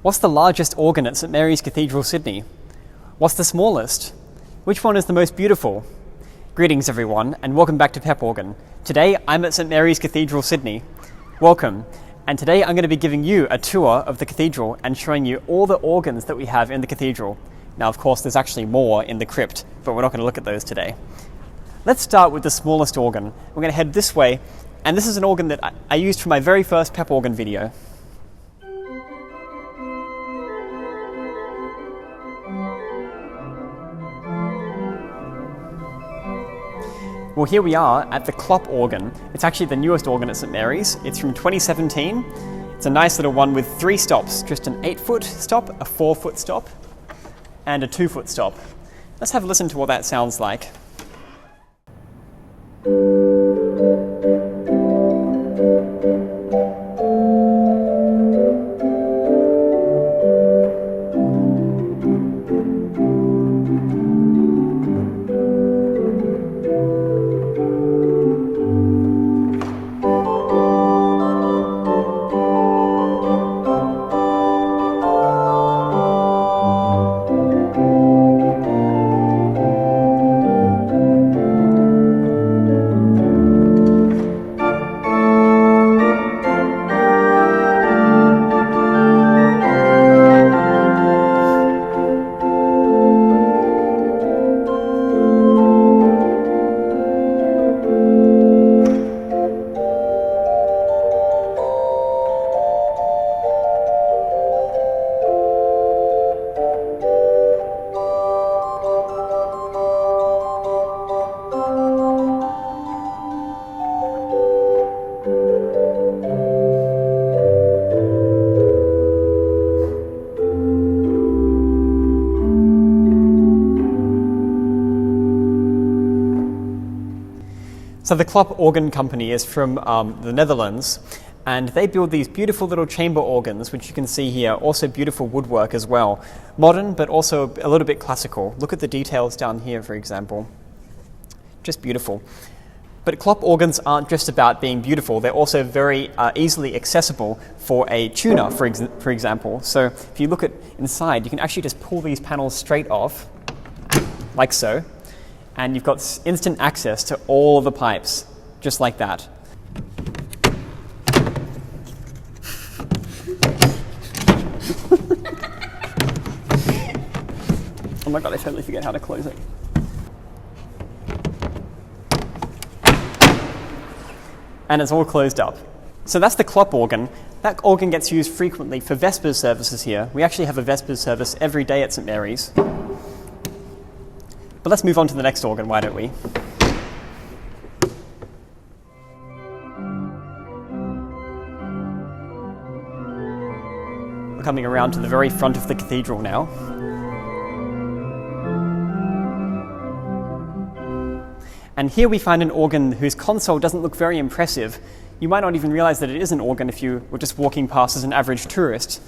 What's the largest organ at St Mary's Cathedral, Sydney? What's the smallest? Which one is the most beautiful? Greetings everyone, and welcome back to Pep Organ. Today I'm at St Mary's Cathedral, Sydney. Welcome, and today I'm going to be giving you a tour of the cathedral and showing you all the organs that we have in the cathedral. Now of course there's actually more in the crypt, but we're not going to look at those today. Let's start with the smallest organ. We're going to head this way, and this is an organ that I used for my very first Pep Organ video. Well, here we are at the Clop Organ. It's actually the newest organ at St Mary's. It's from 2017. It's a nice little one with 3 stops, just an 8-foot stop, a 4-foot stop, and a 2-foot stop. Let's have a listen to what that sounds like. So the Clop Organ Company is from the Netherlands, and they build these beautiful little chamber organs, which you can see here, also beautiful woodwork as well. Modern, but also a little bit classical. Look at the details down here, for example. Just beautiful. But Clop organs aren't just about being beautiful, they're also very easily accessible for a tuner, for example. So if you look at inside, you can actually just pull these panels straight off, like so. And you've got instant access to all of the pipes, just like that. Oh my god, I totally forget how to close it. And it's all closed up. So that's the Clop organ. That organ gets used frequently for Vespers services here. We actually have a Vespers service every day at St Mary's. But let's move on to the next organ, why don't we? We're coming around to the very front of the cathedral now. And here we find an organ whose console doesn't look very impressive. You might not even realize that it is an organ if you were just walking past as an average tourist.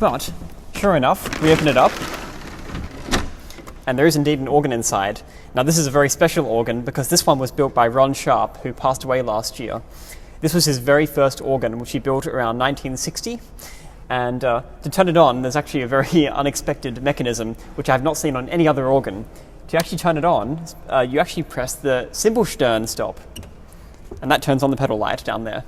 But, sure enough, we open it up, and there is indeed an organ inside. Now this is a very special organ because this one was built by Ron Sharp, who passed away last year. This was his very first organ, which he built around 1960. And to turn it on, there's actually a very unexpected mechanism, which I have not seen on any other organ. To actually turn it on, you actually press the Cymbelstern stop, and that turns on the pedal light down there.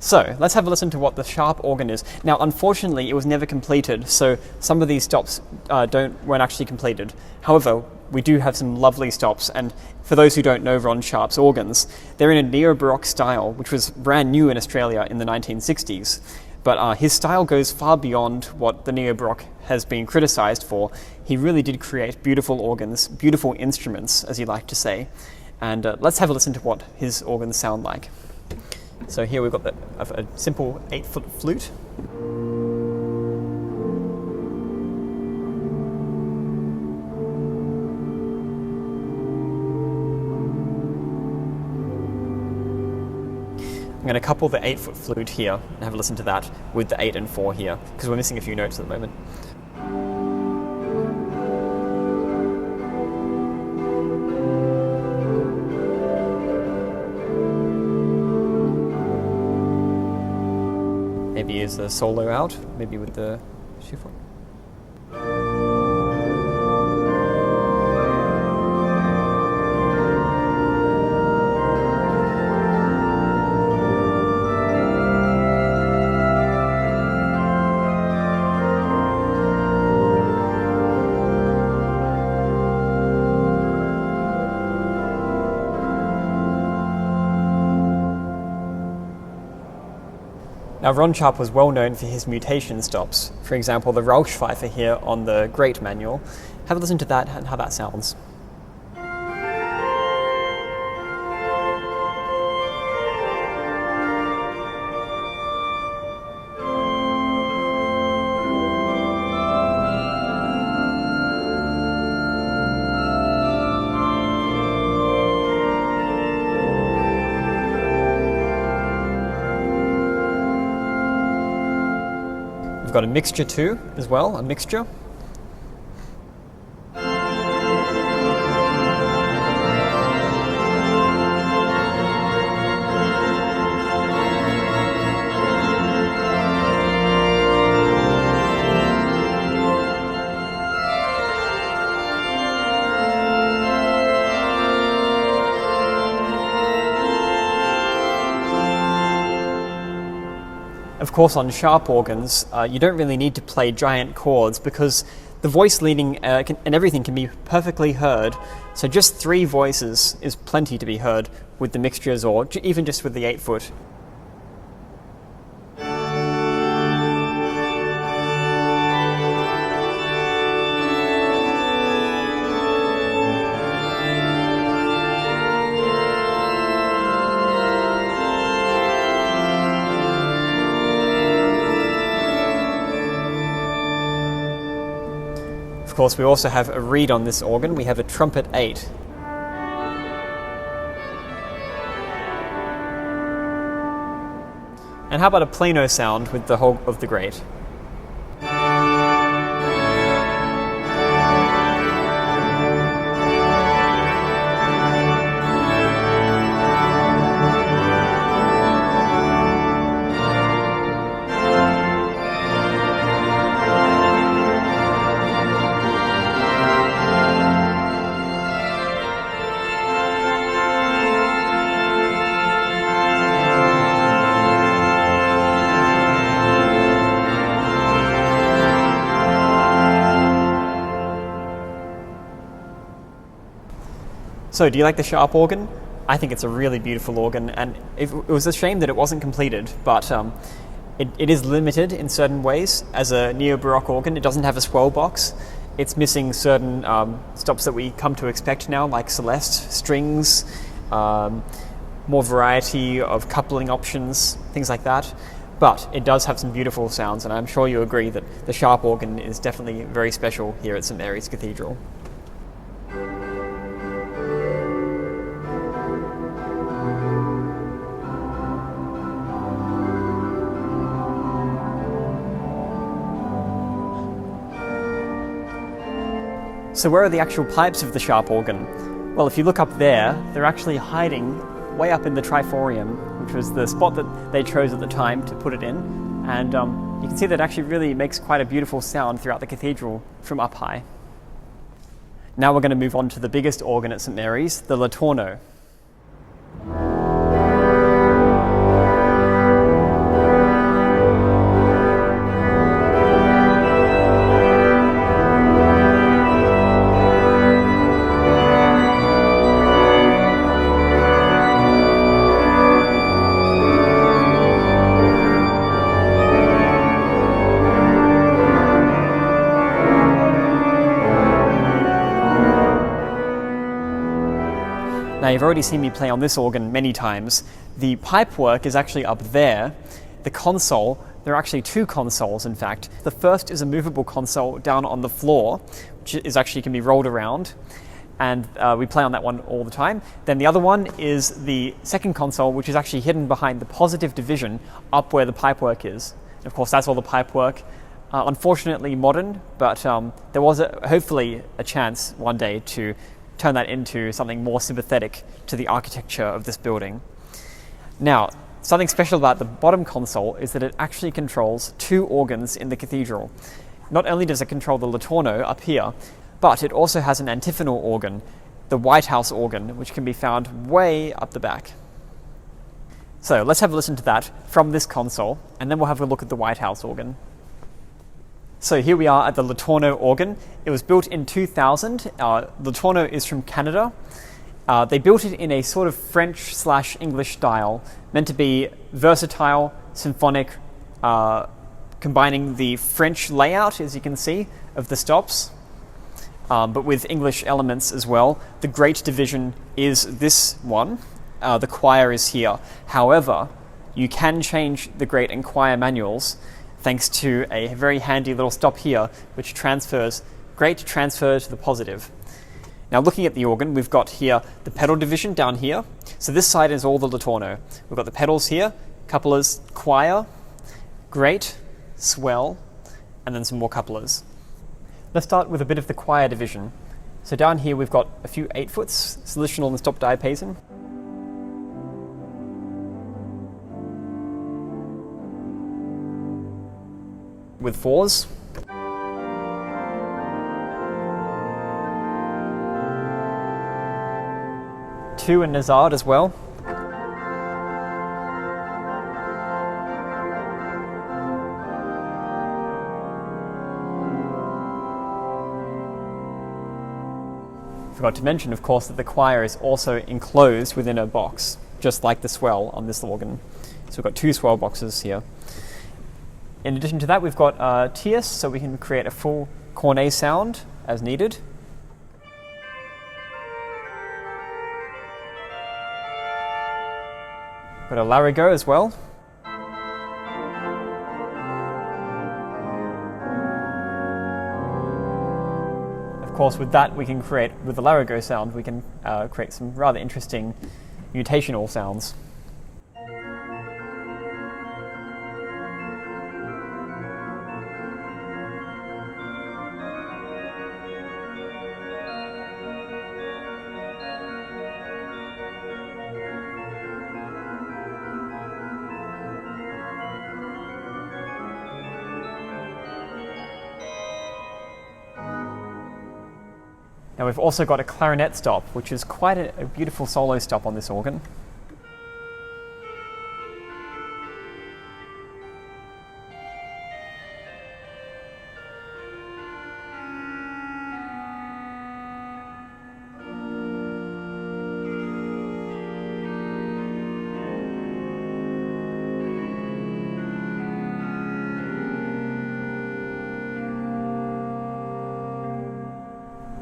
So, let's have a listen to what the Sharp organ is. Now, unfortunately, it was never completed, so some of these stops weren't actually completed. However, we do have some lovely stops, and for those who don't know Ron Sharp's organs, they're in a neo-Baroque style, which was brand new in Australia in the 1960s. But his style goes far beyond what the neo-Baroque has been criticised for. He really did create beautiful organs, beautiful instruments, as he liked to say. And let's have a listen to what his organs sound like. So here we've got a simple 8-foot flute. I'm going to couple the 8-foot flute here and have a listen to that with the 8 and 4 here, because we're missing a few notes at the moment. Maybe as a solo out, maybe with the chiffon. Now, Ron Sharp was well known for his mutation stops. For example, the Rauschpfeife here on the Great Manual. Have a listen to that and how that sounds. We've got a mixture too, as well, a mixture. Of course, on sharp organs, you don't really need to play giant chords because the voice leading and everything can be perfectly heard. So just 3 voices is plenty to be heard with the mixtures or even just with the 8-foot. Of course, we also have a reed on this organ. We have a trumpet 8. And how about a plano sound with the whole of the great? So, do you like the sharp organ? I think it's a really beautiful organ, and it was a shame that it wasn't completed, but it is limited in certain ways. As a neo-Baroque organ, it doesn't have a swell box. It's missing certain stops that we come to expect now, like celeste, strings, more variety of coupling options, things like that. But it does have some beautiful sounds, and I'm sure you agree that the sharp organ is definitely very special here at St Mary's Cathedral. So where are the actual pipes of the sharp organ? Well, if you look up there, they're actually hiding way up in the triforium, which was the spot that they chose at the time to put it in. And you can see that it actually really makes quite a beautiful sound throughout the cathedral from up high. Now we're going to move on to the biggest organ at St Mary's, the Littorno. Now, you've already seen me play on this organ many times. The pipe work is actually up there. The console, there are actually 2 consoles, in fact. The first is a movable console down on the floor, which is actually can be rolled around, and we play on that one all the time. Then the other one is the second console, which is actually hidden behind the positive division up where the pipe work is. And of course, that's all the pipe work. Unfortunately modern, but there was hopefully a chance one day to turn that into something more sympathetic to the architecture of this building. Now, something special about the bottom console is that it actually controls 2 organs in the cathedral. Not only does it control the Littorno up here, but it also has an antiphonal organ, the Whitehouse organ, which can be found way up the back. So let's have a listen to that from this console, and then we'll have a look at the Whitehouse organ. So here we are at the Littorno organ. It was built in 2000. Littorno is from Canada. They built it in a sort of French/English style, meant to be versatile, symphonic, combining the French layout, as you can see, of the stops, but with English elements as well. The great division is this one. The choir is here. However, you can change the great and choir manuals thanks to a very handy little stop here, which transfers great to transfer to the positive. Now, looking at the organ, we've got here the pedal division down here. So this side is all the Littorno. We've got the pedals here, couplers, choir, great, swell, and then some more couplers. Let's start with a bit of the choir division. So down here we've got a few 8-foots, solitional and stop diapason. With 4s. Two and Nazard as well. Forgot to mention, of course, that the choir is also enclosed within a box, just like the swell on this organ. So we've got 2 swell boxes here. In addition to that, we've got tierce, so we can create a full cornet sound as needed. Got a larigot as well. Of course, with that, we can create, with the larigot sound, we can create some rather interesting mutational sounds. Now we've also got a clarinet stop, which is quite a beautiful solo stop on this organ.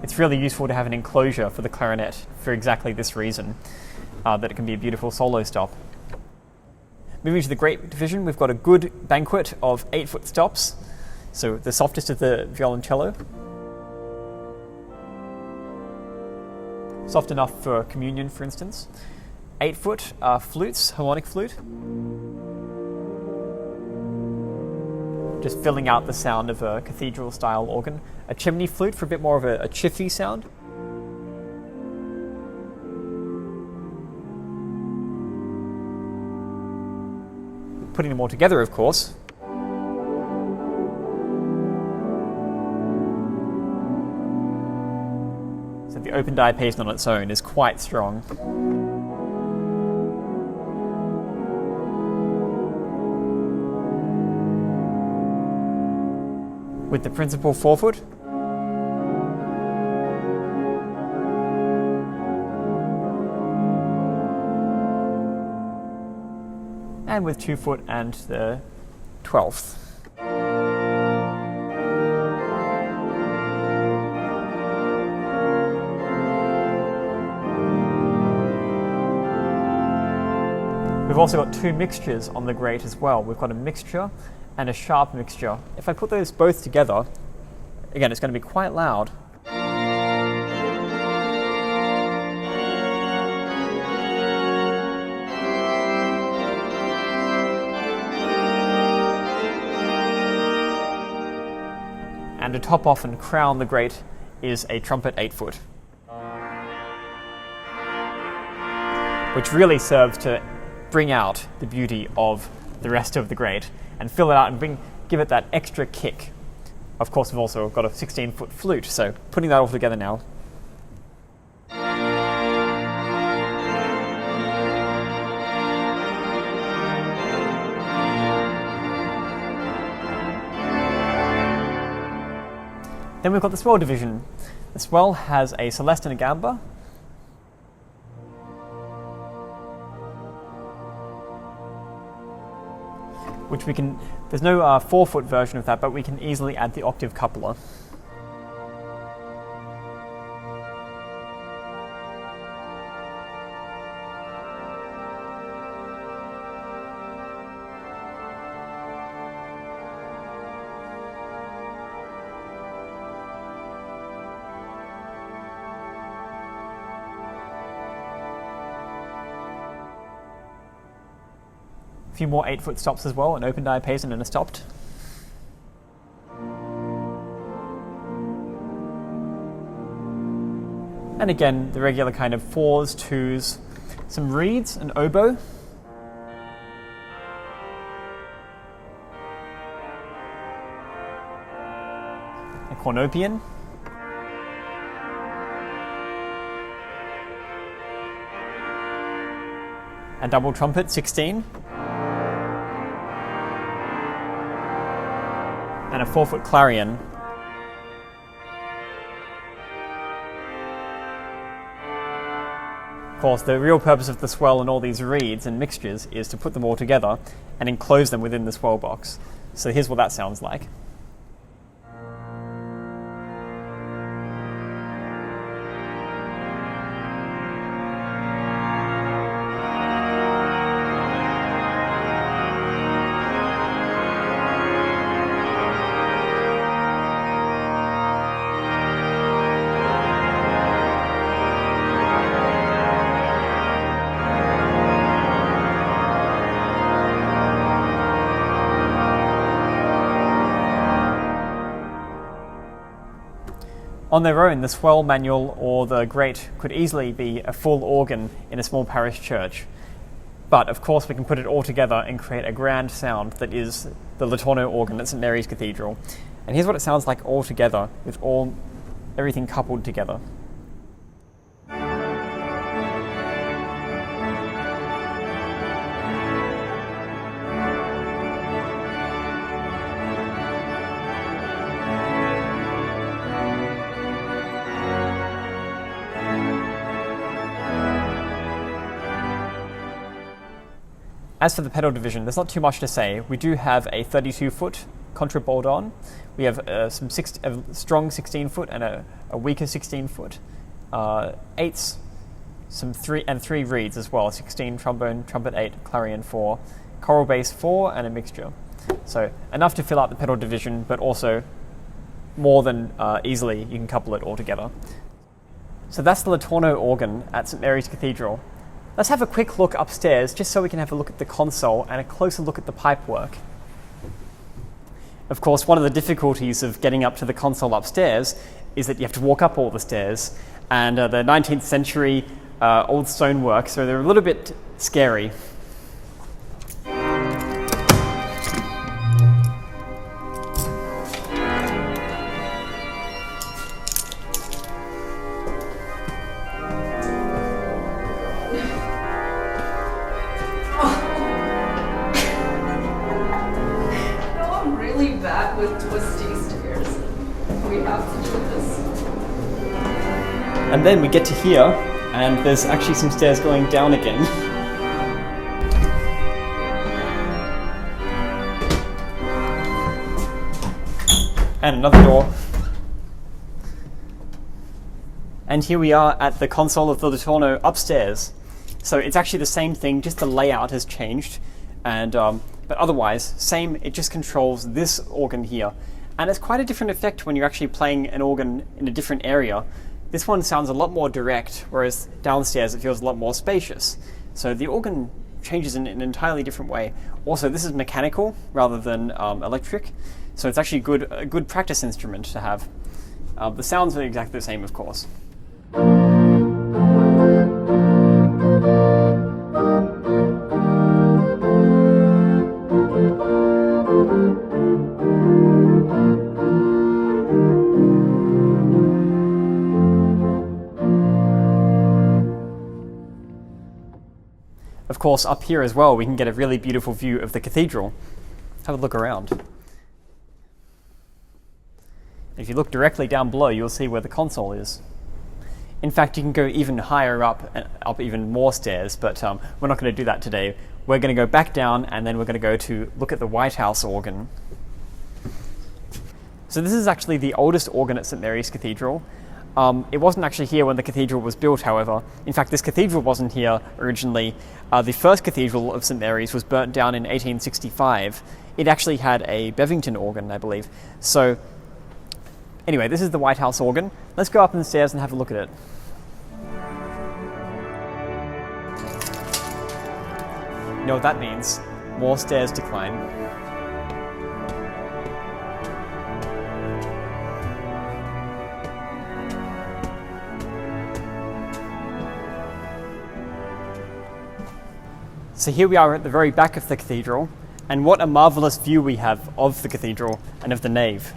It's really useful to have an enclosure for the clarinet for exactly this reason, that it can be a beautiful solo stop. Moving to the great division, we've got a good banquet of 8-foot stops, so the softest of the violoncello. Soft enough for communion, for instance. 8-foot flutes, harmonic flute. Just filling out the sound of a cathedral style organ. A chimney flute for a bit more of a chiffy sound. Putting them all together, of course. So the open diapason on its own is quite strong. With the principal 4-foot. And with 2-foot and the 12th. We've also got 2 mixtures on the great as well. We've got a mixture and a sharp mixture. If I put those both together, again, it's going to be quite loud. And to top off and crown the great is a trumpet 8-foot, which really serves to bring out the beauty of the rest of the great and fill it out and give it that extra kick. Of course, we've also got a 16-foot flute, so putting that all together now. Then we've got the swell division. The swell has a celeste and a gamba. Which we can, there's no 4-foot version of that, but we can easily add the octave coupler. A few more 8-foot stops as well, an open diapason and a stopped. And again, the regular kind of 4s, 2s, some reeds, an oboe. A cornopian. A double trumpet, 16. And a 4-foot clarion. Of course, the real purpose of the swell and all these reeds and mixtures is to put them all together and enclose them within the swell box. So here's what that sounds like. On their own, the swell manual or the grate could easily be a full organ in a small parish church. But of course we can put it all together and create a grand sound that is the Littorno organ at St Mary's Cathedral. And here's what it sounds like all together, with everything coupled together. As for the pedal division, there's not too much to say. We do have a 32-foot contrabourdon. We have a strong 16-foot and a weaker 16-foot. 8s, three reeds as well. 16 trombone, trumpet 8, clarion 4, choral bass 4, and a mixture. So enough to fill out the pedal division, but also more than easily you can couple it all together. So that's the Littorno organ at St Mary's Cathedral. Let's have a quick look upstairs, just so we can have a look at the console and a closer look at the pipework. Of course, one of the difficulties of getting up to the console upstairs is that you have to walk up all the stairs, and the 19th century old stonework, so they're a little bit scary. And then we get to here, and there's actually some stairs going down again. And another door. And here we are at the console of the Littorno upstairs. So it's actually the same thing, just the layout has changed. And but otherwise, same, it just controls this organ here. And it's quite a different effect when you're actually playing an organ in a different area. This one sounds a lot more direct, whereas downstairs it feels a lot more spacious. So the organ changes in an entirely different way. Also, this is mechanical rather than electric, so it's actually a good practice instrument to have. The sounds are exactly the same, of course. Of course, up here as well, we can get a really beautiful view of the cathedral. Have a look around. If you look directly down below, you'll see where the console is. In fact, you can go even higher up, and up even more stairs, but we're not going to do that today. We're going to go back down, and then we're going to go to look at the Whitehouse organ. So this is actually the oldest organ at St Mary's Cathedral. It wasn't actually here when the cathedral was built, however. In fact, this cathedral wasn't here originally. The first cathedral of St Mary's was burnt down in 1865. It actually had a Bevington organ, I believe. So anyway, this is the Whitehouse organ. Let's go up the stairs and have a look at it. You know what that means? More stairs to climb. So here we are at the very back of the cathedral, and what a marvellous view we have of the cathedral and of the nave.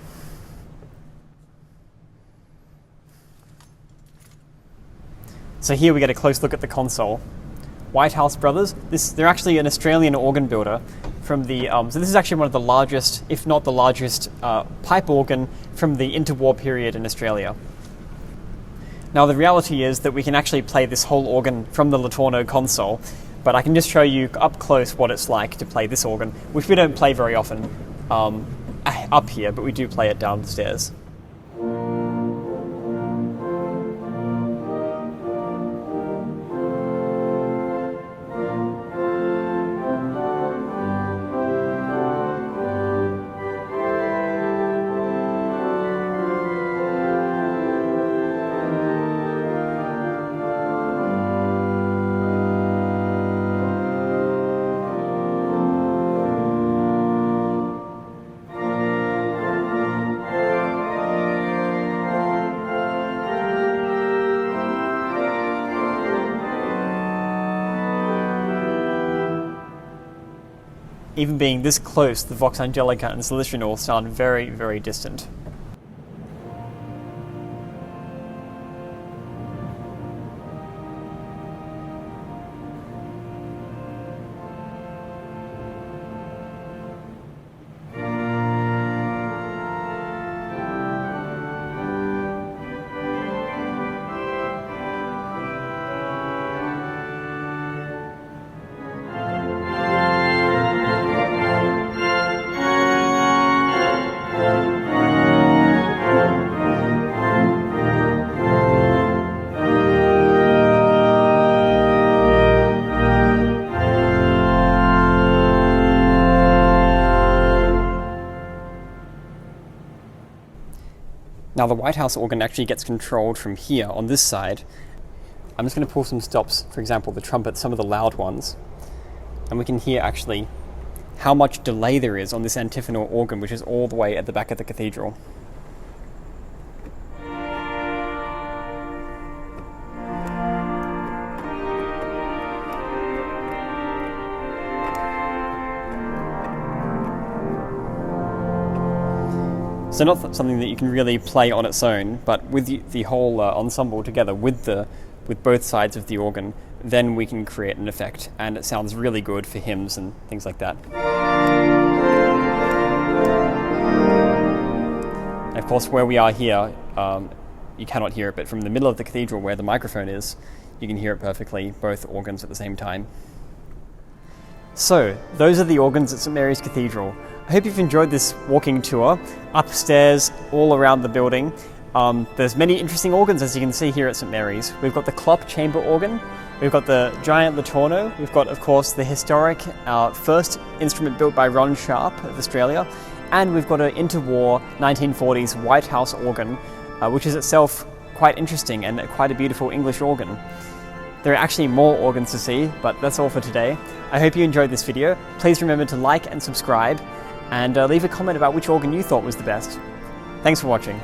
So here we get a close look at the console. Whitehouse Brothers, they're actually an Australian organ builder from the, so this is actually one of the largest, if not the largest, pipe organ from the interwar period in Australia. Now the reality is that we can actually play this whole organ from the Littorno console, but I can just show you up close what it's like to play this organ, which we don't play very often up here, but we do play it downstairs. Even being this close, the Vox Angelica and Littorneau sound very, very distant. Now the Whitehouse organ actually gets controlled from here on this side. I'm just going to pull some stops, for example the trumpets, some of the loud ones, and we can hear actually how much delay there is on this antiphonal organ, which is all the way at the back of the cathedral. So not something that you can really play on its own, but with the whole ensemble together, with both sides of the organ, then we can create an effect, and it sounds really good for hymns and things like that. And of course, where we are here, you cannot hear it, but from the middle of the cathedral where the microphone is, you can hear it perfectly, both organs at the same time. So, those are the organs at St Mary's Cathedral. I hope you've enjoyed this walking tour, upstairs, all around the building. There's many interesting organs, as you can see here at St Mary's. We've got the Klop chamber organ, we've got the giant Létourneau, we've got, of course, the historic first instrument built by Ron Sharp of Australia, and we've got an interwar 1940s Whitehouse organ, which is itself quite interesting and quite a beautiful English organ. There are actually more organs to see, but that's all for today. I hope you enjoyed this video. Please remember to like and subscribe, and leave a comment about which organ you thought was the best. Thanks for watching.